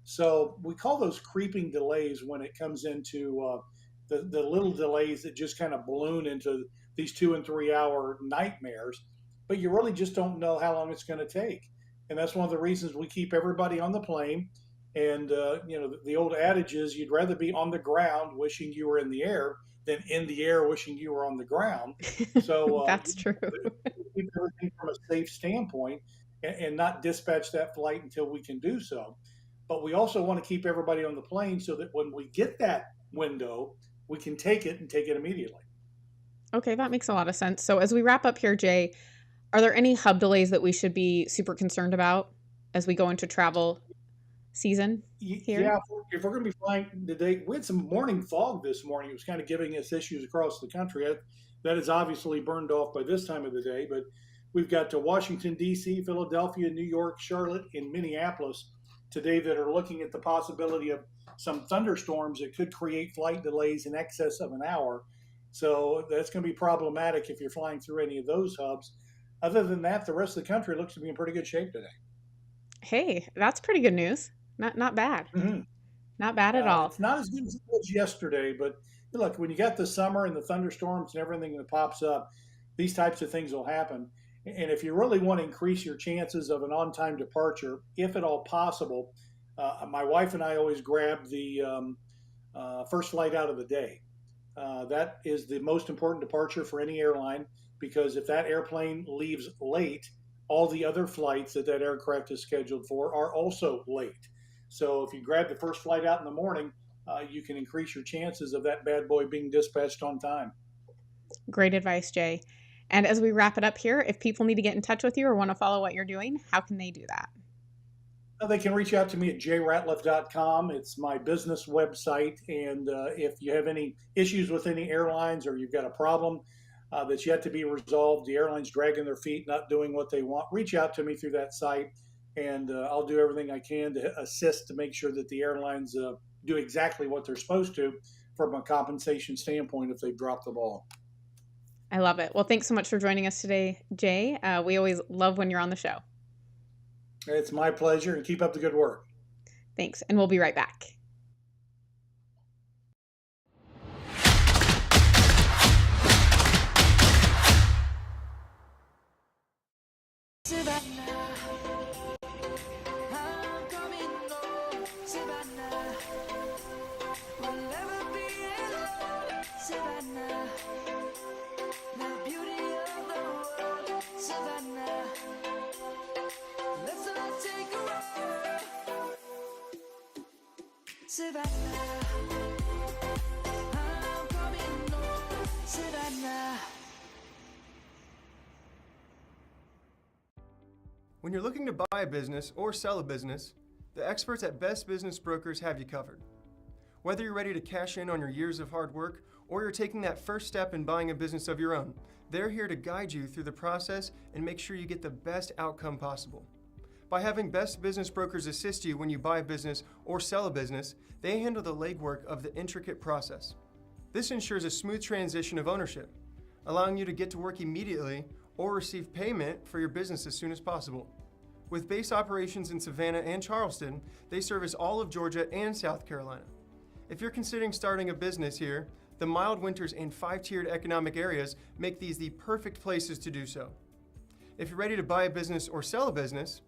So we call those creeping delays when it comes into the little delays that just kind of balloon into these 2 and 3 hour nightmares. But you really just don't know how long it's going to take. And that's one of the reasons we keep everybody on the plane. And, the old adage is you'd rather be on the ground wishing you were in the air than in the air wishing you were on the ground. So that's true. Keep everything from a safe standpoint and not dispatch that flight until we can do so. But we also want to keep everybody on the plane so that when we get that window, we can take it and take it immediately. Okay, that makes a lot of sense. So as we wrap up here, Jay, are there any hub delays that we should be super concerned about as we go into travel season here? Yeah, if we're going to be flying today, we had some morning fog this morning. It was kind of giving us issues across the country. That is obviously burned off by this time of the day, but we've got to Washington, D.C., Philadelphia, New York, Charlotte, and Minneapolis today that are looking at the possibility of some thunderstorms that could create flight delays in excess of an hour. So that's going to be problematic if you're flying through any of those hubs. Other than that, the rest of the country looks to be in pretty good shape today. Hey, that's pretty good news. Not bad. Mm-hmm. Not bad at all. It's not as good as it was yesterday, but look, when you got the summer and the thunderstorms and everything that pops up, these types of things will happen. And if you really want to increase your chances of an on-time departure, if at all possible, my wife and I always grab the first flight out of the day. That is the most important departure for any airline, because if that airplane leaves late, all the other flights that aircraft is scheduled for are also late. So if you grab the first flight out in the morning, you can increase your chances of that bad boy being dispatched on time. Great advice, Jay. And as we wrap it up here, if people need to get in touch with you or want to follow what you're doing, how can they do that? They can reach out to me at jratliff.com. It's my business website. And if you have any issues with any airlines, or you've got a problem that's yet to be resolved, the airline's dragging their feet, not doing what they want, reach out to me through that site. And I'll do everything I can to assist to make sure that the airlines do exactly what they're supposed to from a compensation standpoint if they've dropped the ball. I love it. Well, thanks so much for joining us today, Jay. We always love when you're on the show. It's my pleasure, and keep up the good work. Thanks, and we'll be right back. Savannah, I'm coming home. Savannah, we'll never be alone. Savannah, the beauty of the world. Savannah, let's all take a ride. Savannah, I'm coming home. Savannah. When you're looking to buy a business or sell a business, the experts at Best Business Brokers have you covered. Whether you're ready to cash in on your years of hard work or you're taking that first step in buying a business of your own, they're here to guide you through the process and make sure you get the best outcome possible. By having Best Business Brokers assist you when you buy a business or sell a business, they handle the legwork of the intricate process. This ensures a smooth transition of ownership, allowing you to get to work immediately or receive payment for your business as soon as possible. With base operations in Savannah and Charleston, they service all of Georgia and South Carolina. If you're considering starting a business here, the mild winters and 5-tiered economic areas make these the perfect places to do so. If you're ready to buy a business or sell a business,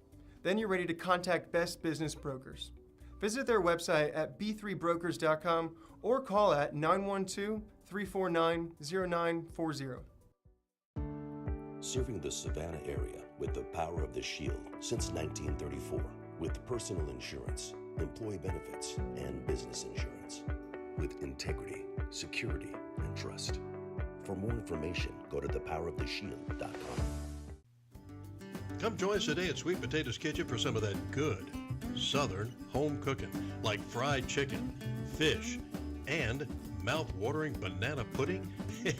then you're ready to contact Best Business Brokers. Visit their website at b3brokers.com or call at 912-349-0940. Serving the Savannah area with the power of the Shield since 1934, with personal insurance, employee benefits, and business insurance, with integrity, security, and trust. For more information, go to thepoweroftheshield.com. Come join us today at Sweet Potatoes Kitchen for some of that good Southern home cooking, like fried chicken, fish, and mouth-watering banana pudding.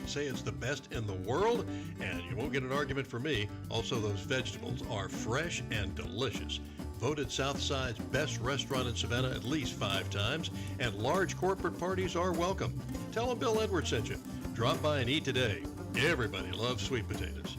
Say it's the best in the world, and you won't get an argument from me. Also, those vegetables are fresh and delicious. Voted Southside's best restaurant in Savannah at least 5 times, and large corporate parties are welcome. Tell them Bill Edwards sent you. Drop by and eat today. Everybody loves sweet potatoes.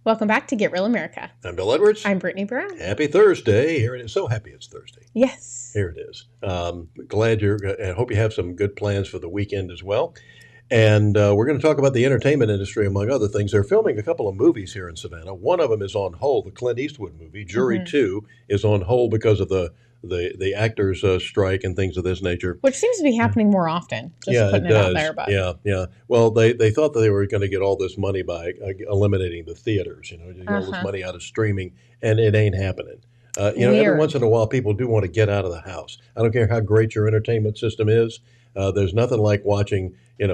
Welcome back to Get Real America. I'm Bill Edwards. I'm Brittany Brown. Happy Thursday. Here it is. So happy it's Thursday. Yes. Here it is. Glad I hope you have some good plans for the weekend as well. And we're going to talk about the entertainment industry, among other things. They're filming a couple of movies here in Savannah. One of them is on hold, the Clint Eastwood movie. Jury 2 is on hold because of the the actors strike and things of this nature. Which seems to be happening more often. Just Yeah, putting it it out does. there, but Yeah. Well, they thought that they were going to get all this money by eliminating the theaters. You get all this money out of streaming, and it ain't happening. Every Weird. once in a while, people do want to get out of the house. I don't care how great your entertainment system is. There's nothing like watching. We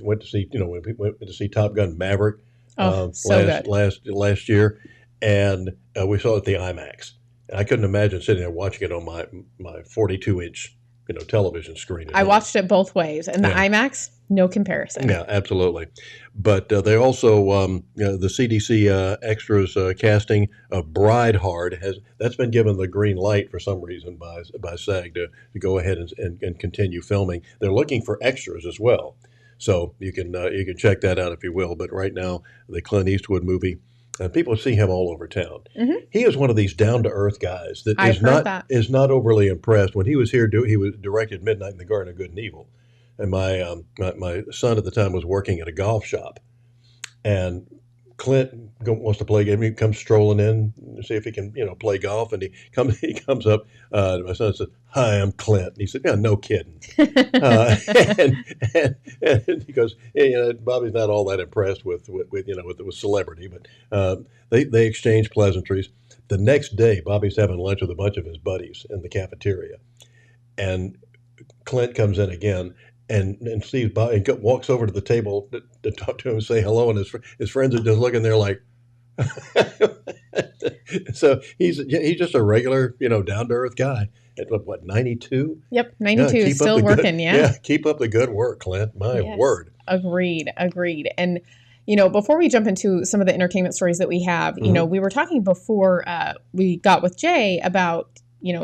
went to see. When we went to see Top Gun Maverick so good. last year, and we saw it at the IMAX. And I couldn't imagine sitting there watching it on my 42-inch television screen. I watched it both ways, and the Yeah. IMAX, no comparison. Yeah, absolutely. But they also the CDC extras casting of Bride Hard that's been given the green light for some reason by SAG to go ahead and continue filming. They're looking for extras as well, so you can check that out if you will. But right now, the Clint Eastwood movie. People see him all over town. Mm-hmm. He is one of these down to earth guys that I've heard that. is not overly impressed. When he was here, he was directed Midnight in the Garden of Good and Evil, and my son at the time was working at a golf shop, and Clint wants to play a game. He comes strolling in to see if he can play golf, and he comes up to my son and says, "Hi, I'm Clint." And he said, "Yeah, no kidding." And he goes, "Hey, Bobby's not all that impressed with celebrity, but they exchange pleasantries." The next day, Bobby's having lunch with a bunch of his buddies in the cafeteria, and Clint comes in again. And sees Bobby and walks over to the table to talk to him and say hello, and his friends are just looking there like. So he's just a regular, down to earth guy. At what, 92? Yep, 92, still working. Yeah, keep up the good work, Clint. My word. Agreed. And before we jump into some of the entertainment stories that we have, we were talking before we got with Jay about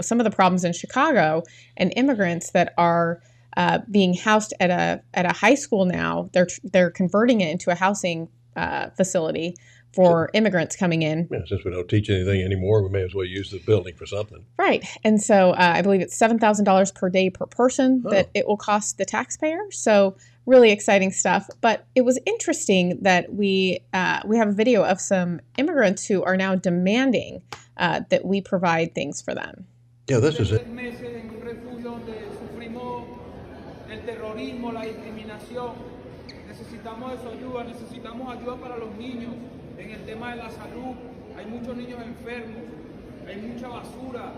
some of the problems in Chicago and immigrants that are. Being housed at a high school now. They're converting it into a housing facility for immigrants coming in. Yeah, since we don't teach anything anymore, we may as well use the building for something. Right. And so I believe it's $7,000 per day per person that it will cost the taxpayer. So really exciting stuff. But it was interesting that we have a video of some immigrants who are now demanding that we provide things for them. Yeah, this is it. El terrorismo, la discriminación. Necesitamos esa ayuda, necesitamos ayuda para los niños en el tema de la salud. Hay muchos niños enfermos, hay mucha basura,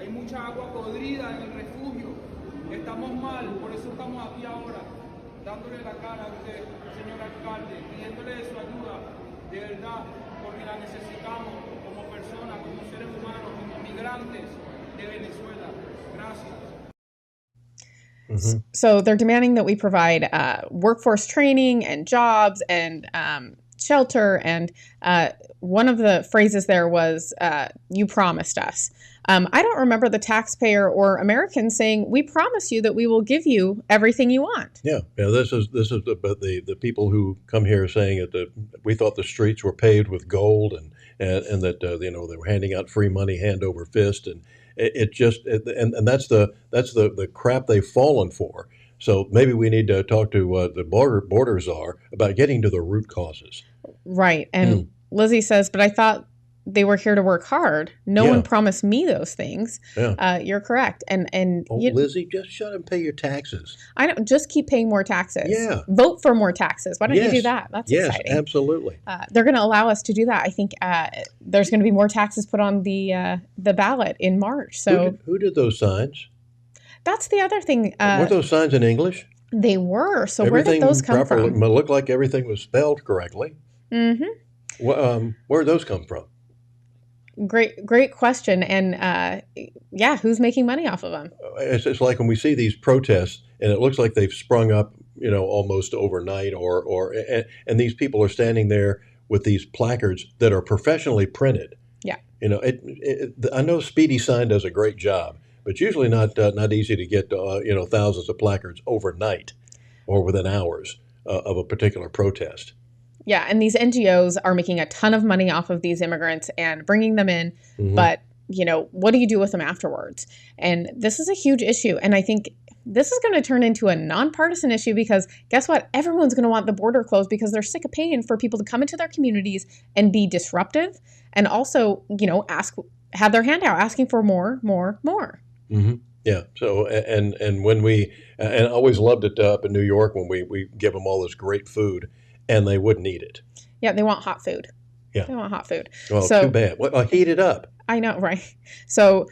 hay mucha agua podrida en el refugio. Estamos mal, por eso estamos aquí ahora, dándole la cara a usted, señor alcalde, pidiéndole de su ayuda, de verdad, porque la necesitamos como personas, como seres humanos, como migrantes de Venezuela. Gracias. Mm-hmm. So they're demanding that we provide workforce training and jobs and shelter. And one of the phrases there was, "You promised us." I don't remember the taxpayer or Americans saying, "We promise you that we will give you everything you want." Yeah. This is the people who come here saying that we thought the streets were paved with gold and that they were handing out free money hand over fist, and and that's the crap they've fallen for. So maybe we need to talk to the border czar about getting to the root causes. Right. And Lizzie says, "But I thought they were here to work hard. No one promised me those things." Yeah. You're correct. And Lizzie, just shut up and pay your taxes. I don't just keep paying more taxes. Yeah. Vote for more taxes. Why don't you do that? That's exciting. Yes, absolutely. They're going to allow us to do that. I think there's going to be more taxes put on the ballot in March. So who did those signs? That's the other thing. Weren't those signs in English? They were. So where did those come from? It looked like everything was spelled correctly. Mm-hmm. Where did those come from? Great question. And who's making money off of them? It's like when we see these protests and it looks like they've sprung up, almost overnight and these people are standing there with these placards that are professionally printed. Yeah. I know Speedy Sign does a great job, but usually not easy to get, thousands of placards overnight or within hours of a particular protest. Yeah, and these NGOs are making a ton of money off of these immigrants and bringing them in, but, what do you do with them afterwards? And this is a huge issue, and I think this is going to turn into a nonpartisan issue because guess what? Everyone's going to want the border closed because they're sick of paying for people to come into their communities and be disruptive and also, ask had their hand out asking for more, more, more. Mm-hmm. Yeah. So and when we and I always loved it up in New York when we give them all this great food and they wouldn't eat it. Yeah, they want hot food. Yeah. They want hot food. Well, So too bad. Well, heat it up. I know, right? So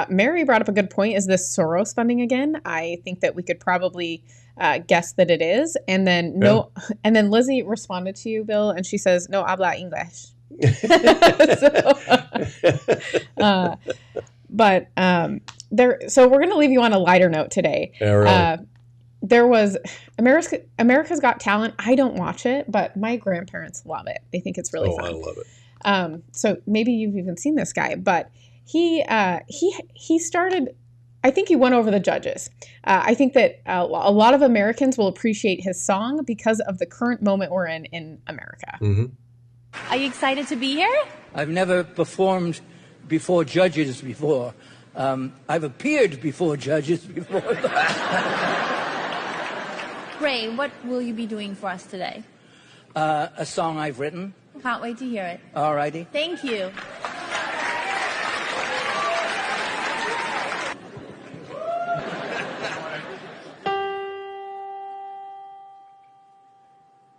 Mary brought up a good point. Is this Soros funding again? I think that we could probably guess that it is. And then and then Lizzie responded to you, Bill, and she says, "No habla English." So we're going to leave you on a lighter note today. Yeah, right. There was America's Got Talent. I don't watch it, but my grandparents love it. They think it's really fun. I love it. So maybe you've even seen this guy, but he started. I think he won over the judges. I think that a lot of Americans will appreciate his song because of the current moment we're in America. Mm-hmm. Are you excited to be here? I've never performed before judges before. I've appeared before judges before. Ray, what will you be doing for us today? A song I've written. Can't wait to hear it. All righty. Thank you.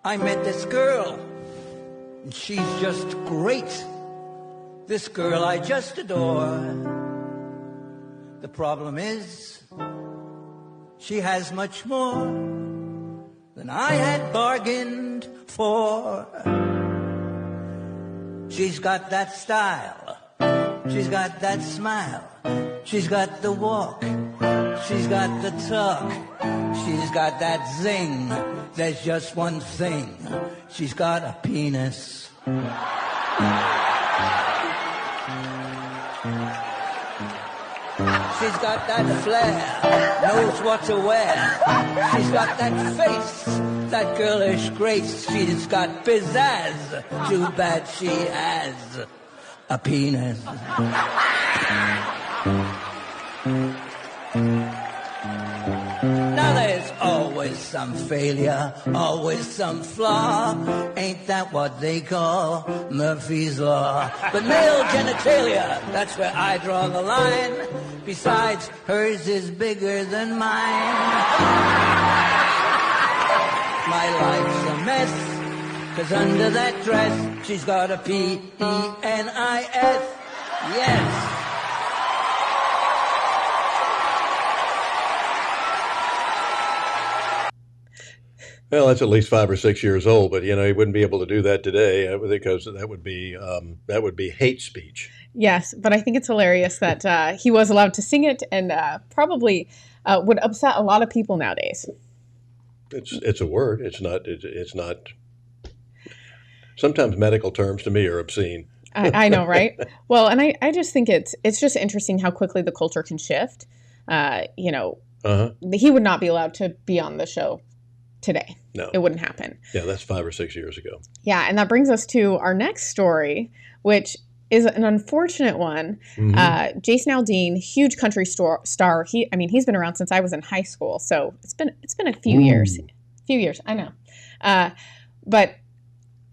I met this girl, and she's just great. This girl I just adore. The problem is, she has much more than I had bargained for. She's got that style, she's got that smile, she's got the walk, she's got the talk, she's got that zing. There's just one thing, she's got a penis. She's got that flair, knows what to wear. She's got that face, that girlish grace. She's got pizzazz, too bad she has a penis. Now there's always some failure, always some flaw. Ain't that what they call Murphy's Law? But male genitalia, that's where I draw the line. Besides, hers is bigger than mine. My life's a mess, 'cause under that dress, she's got a P-E-N-I-S. Yes. Well, that's at least 5 or 6 years old, but he wouldn't be able to do that today because that would be hate speech. Yes, but I think it's hilarious that he was allowed to sing it, and probably would upset a lot of people nowadays. It's a word. It's not. Sometimes medical terms to me are obscene. I know, right? Well, and I just think it's just interesting how quickly the culture can shift. He would not be allowed to be on the show today. No. It wouldn't happen. Yeah, that's 5 or 6 years ago. Yeah, and that brings us to our next story, which is an unfortunate one. Mm-hmm. Jason Aldean, huge country star. He's been around since I was in high school, so it's been a few years. I know. But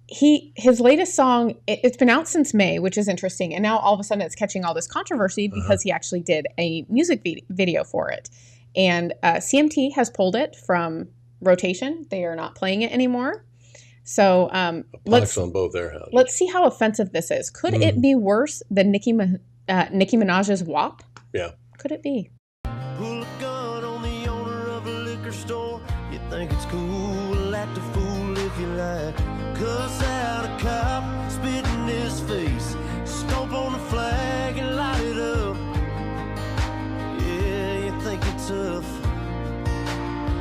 his latest song, it's been out since May, which is interesting, and now all of a sudden it's catching all this controversy because he actually did a music video for it, and CMT has pulled it from rotation. They are not playing it anymore. So let's on both their houses. Let's see how offensive this is. Could it be worse than Nicki Minaj's WAP? Yeah. Could it be? Pull a gun on the owner of a liquor store. You think it's cool, act a fool if you like. Cuss out a cop, spit in his face, stomp on the flag and light it up. Yeah, you think you're tough.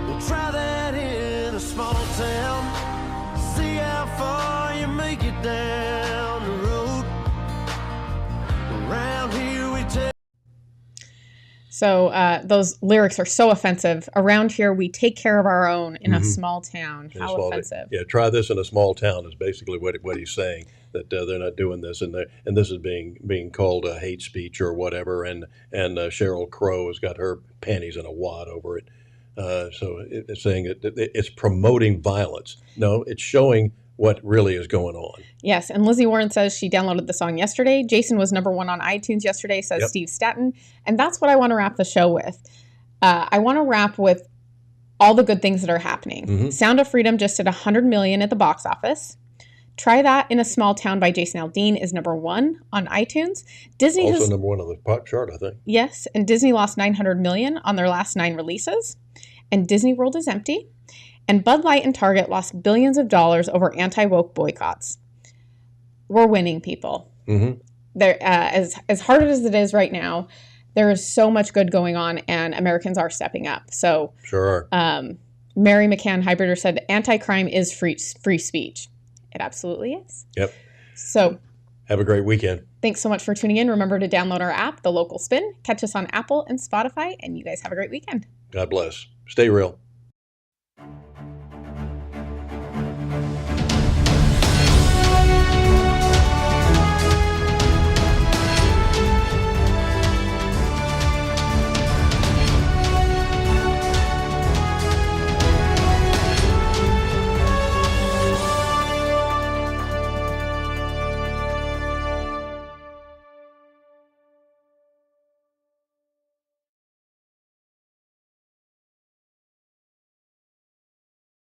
Well, try that in a small town. See how far you make it down the road. Around here we take. So those lyrics are so offensive. Around here, we take care of our own in a small town. How offensive. Yeah, try this in a small town is basically what he's saying, that they're not doing this, and this is being called a hate speech or whatever, and Sheryl Crow has got her panties in a wad over it. So it's saying that it's promoting violence. No, it's showing what really is going on. Yes, and Lizzie Warren says she downloaded the song yesterday. Jason was #1 on iTunes yesterday, says Yep. Steve Staten. And that's what I want to wrap the show with. I want to wrap with all the good things that are happening. Mm-hmm. Sound of Freedom just did $100 million at the box office. Try That in a Small Town by Jason Aldean is #1 on iTunes. Disney Also has, #1 on the pop chart, I think. yes, and Disney lost $900 million on their last 9 releases. And Disney World is empty. And Bud Light and Target lost billions of dollars over anti-woke boycotts. We're winning, people. Mm-hmm. There, as hard as it is right now, there is so much good going on, and Americans are stepping up. So, Sure are. Mary McCann Hybrider said, "Anti-crime is free speech." It absolutely is. Yep. So, have a great weekend. Thanks so much for tuning in. Remember to download our app, The Local Spin. Catch us on Apple and Spotify, and you guys have a great weekend. God bless. Stay real.